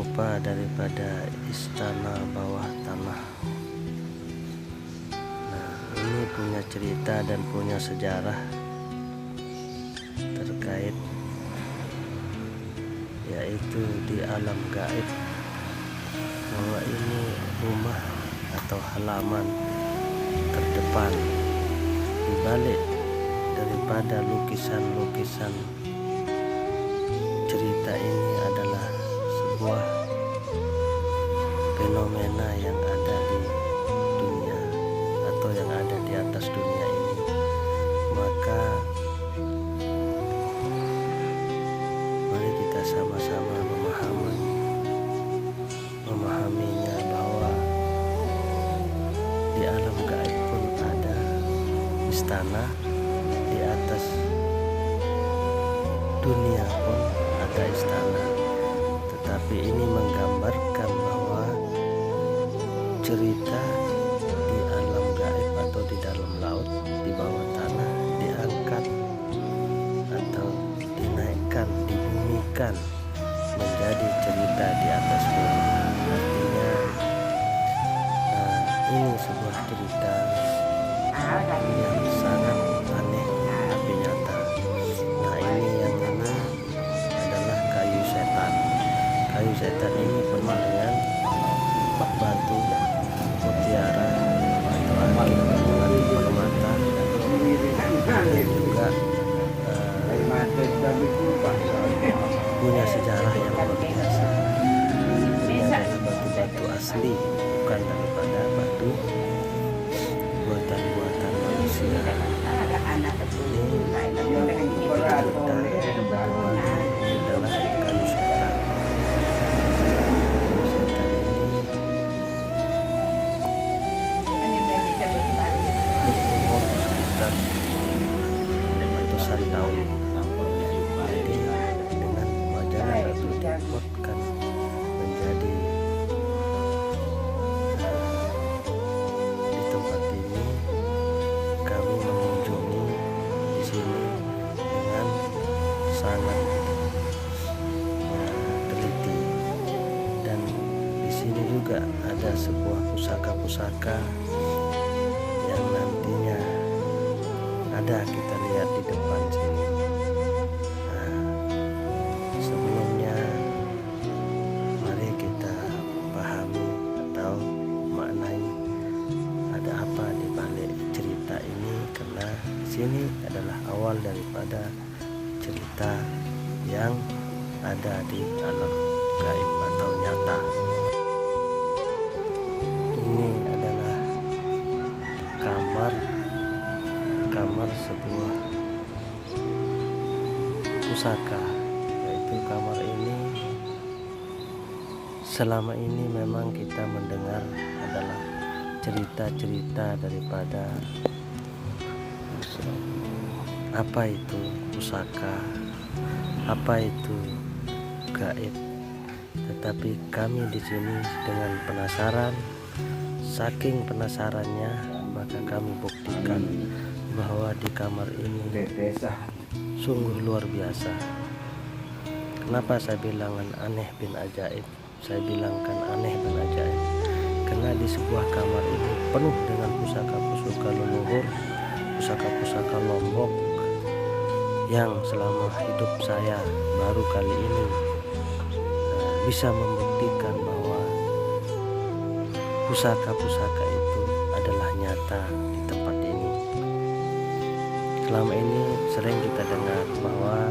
rupa daripada istana bawah tanah. Nah, ini punya cerita dan punya sejarah terkait, yaitu di alam gaib, bahwa ini rumah atau halaman terdepan di balik daripada lukisan-lukisan cerita ini adalah sebuah fenomena yang ada di dunia atau yang ada di atas dunia ini. Maka mari kita sama-sama memahaminya, bahwa di alam gaib pun ada istana, di atas dunia pun ada istana. Tetapi ini menggambarkan bahwa cerita di alam gaib atau di dalam laut, di bawah tanah, diangkat atau dinaikkan, dibumikan menjadi cerita di atas bumi. Artinya ini sebuah cerita yang sangat aneh tapi nyata. Nah, ini yang mana adalah kayu setan. Kayu setan ini penuh dengan batu mutiara atau anti permata, dan juga punya sejarah yang luar biasa. Ini adalah batu-batu asli, bukan daripada batu buatan-buatan manusia. Ini adalah kayu setan. Kayu setan ini berumur sekitar ratusan tahun. Jadi dengan pemajangan atau dibuatkan menjadi di tempat ini, kami mengunjungi di sini dengan sangat teliti. Dan di sini juga ada sebuah pusaka-pusaka yang nantinya ada kita lihat di depan sini. Nah, sebelumnya mari kita pahami atau maknai ada apa di balik cerita ini, karena di sini adalah awal daripada cerita yang ada di alam gaib atau nyata. Ini adalah kamar sebuah pusaka, yaitu kamar ini selama ini memang kita mendengar adalah cerita-cerita daripada apa itu pusaka, apa itu gaib. Tetapi kami di sini dengan penasaran, saking penasarannya maka kami buktikan bahwa di kamar ini sungguh luar biasa. Kenapa saya bilangkan aneh bin ajaib? Saya bilangkan aneh bin ajaib karena di sebuah kamar ini penuh dengan pusaka-pusaka leluhur, pusaka-pusaka Lombok, yang selama hidup saya baru kali ini bisa membuktikan bahwa pusaka-pusaka itu adalah nyata di tempat ini. Selama ini sering kita dengar bahwa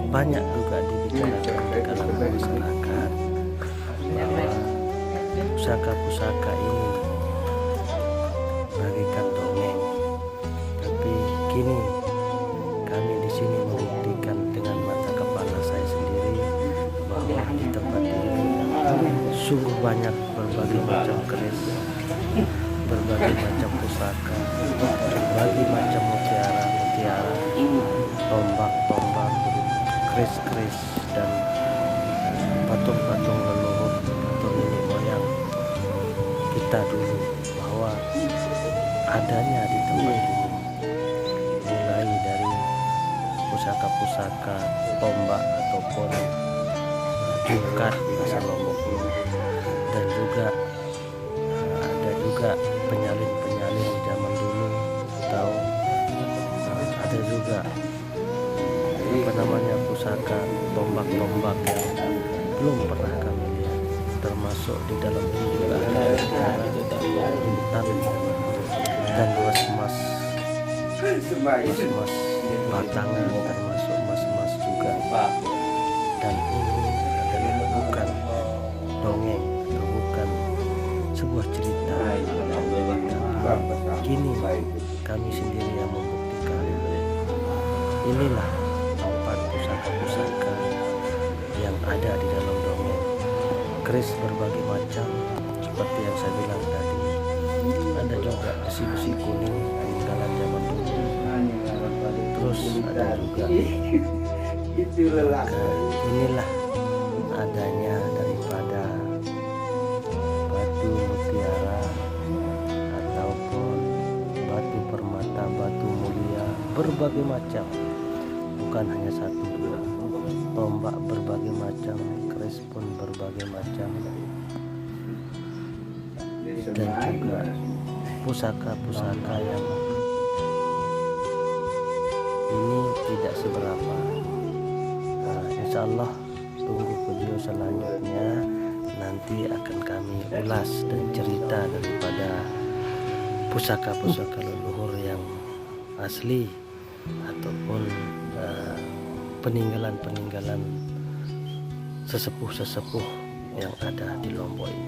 banyak juga dibicarakan di kalangan masyarakat bahwa pusaka-pusaka ini bagikan dongeng. Tapi kini kami di sini membuktikan dengan mata kepala saya sendiri bahwa di tempat ini sungguh banyak berbagai macam keris, berbagai macam pusaka, berbagai macam mutiara, tombak, keris-keris, dan patung-patung leluhur atau nenek moyang kita dulu, bahwa adanya di tempat ini, mulai dari pusaka-pusaka tombak ataupun jungkat bahasa Lombok, dan juga ada juga penyalin-penyalin zaman dulu, atau ada juga pusaka tombak-tombak yang belum pernah kami lihat, termasuk di dalam ini juga ada intan dan emas batangan, termasuk emas juga. Dan ini adalah bukan dongeng atau bukan sebuah cerita, kini kami sendiri yang membuktikan. Inilah tempat pusaka-pusaka yang ada di dalam dongeng. Keris berbagai macam seperti yang saya bilang tadi. Ada juga besi-besi kuning peninggalan zaman dulu. Terus ada juga inilah adanya daripada batu mutiara ataupun batu permata, batu mulia berbagai macam, bukan hanya satu dua. Tombak berbagai macam, keris pun berbagai macam, dan juga pusaka-pusaka yang ini tidak seberapa. Insya Allah tunggu video selanjutnya, nanti akan kami ulas dan cerita daripada pusaka-pusaka leluhur yang asli ataupun peninggalan-peninggalan sesepuh-sesepuh yang ada di Lombok ini.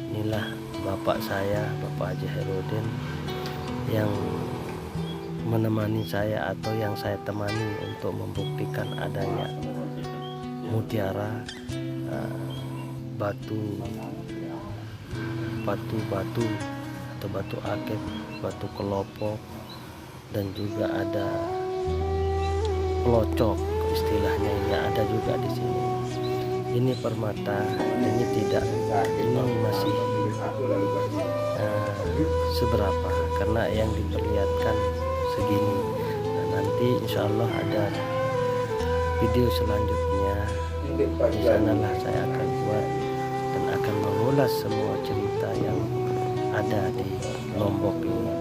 Inilah bapak saya, Bapak Haji Herudin, yang menemani saya atau yang saya temani untuk membuktikan adanya mutiara, batu atau batu akik, batu kelopok, dan juga ada pelocok istilahnya, ini ada juga di sini. Ini permata, ini tidak, ini masih seberapa karena yang diperlihatkan segini. Nah, nanti insya Allah ada video selanjutnya, di sanalah saya akan buat dan akan mengulas semua cerita yang ada di Lombok ini.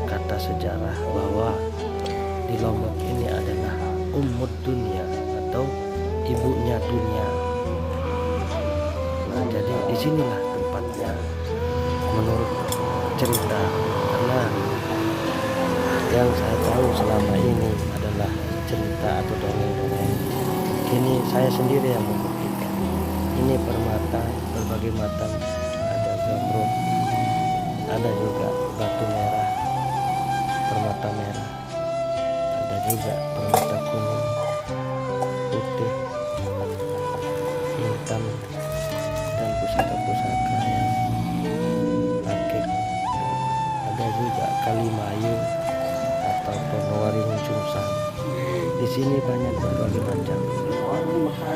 Kata sejarah bahwa di Lombok ini adalah ummud dunia atau ibunya dunia. Nah, jadi disinilah tempatnya menurut cerita, karena yang saya tahu selama ini adalah cerita atau dongeng-dongeng. Kini saya sendiri yang membuktikan. Ini permata berbagai macam, ada zamrud, ada juga batu merah, permata merah, ada juga permata kuning, putih, hitam, dan pusaka-pusaka yang akik. Ada juga kalimayu ataupun waring sungsang. Di sini banyak berbagai macam.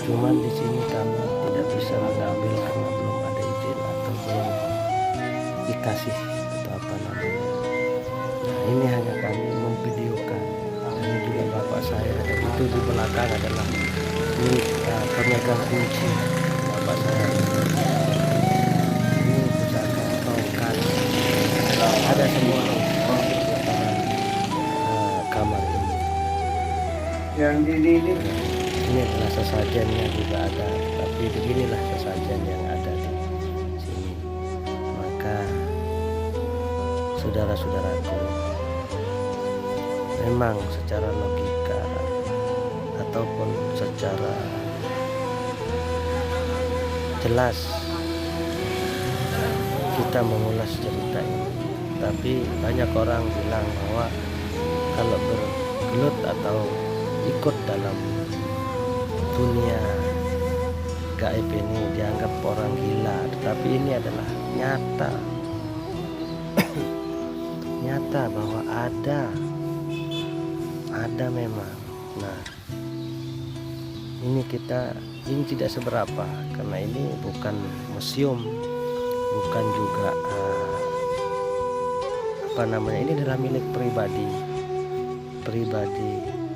Cuman di sini kami tidak bisa mengambil karena belum ada izin atau belum dikasih atau apa namanya. Nah, ini hanya kami memvideokan. Ini juga bapak saya, dan itu di belakang adalah ini pemegang kunci bapak saya. Ini pusaka tongkat, ada semua kamar ini. Yang ini adalah sesajennya juga ada, tapi beginilah sesajen yang ada di sini. Maka saudara-saudaraku, memang secara logika ataupun secara jelas kita mengulas cerita ini, tapi banyak orang bilang bahwa kalau bergelut atau ikut dalam dunia gaib ini dianggap orang gila, tetapi ini adalah nyata nyata bahwa ada memang. Nah, ini tidak seberapa karena ini bukan museum, bukan juga ini adalah milik pribadi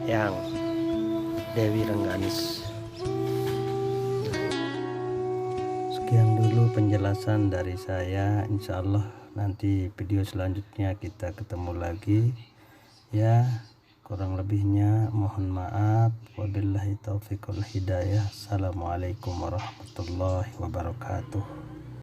yang Dewi Rengganis. Sekian dulu penjelasan dari saya. Insya Allah nanti video selanjutnya kita ketemu lagi ya. Kurang lebihnya mohon maaf. Wabillahi taufiq wal hidayah. Assalamualaikum warahmatullahi wabarakatuh.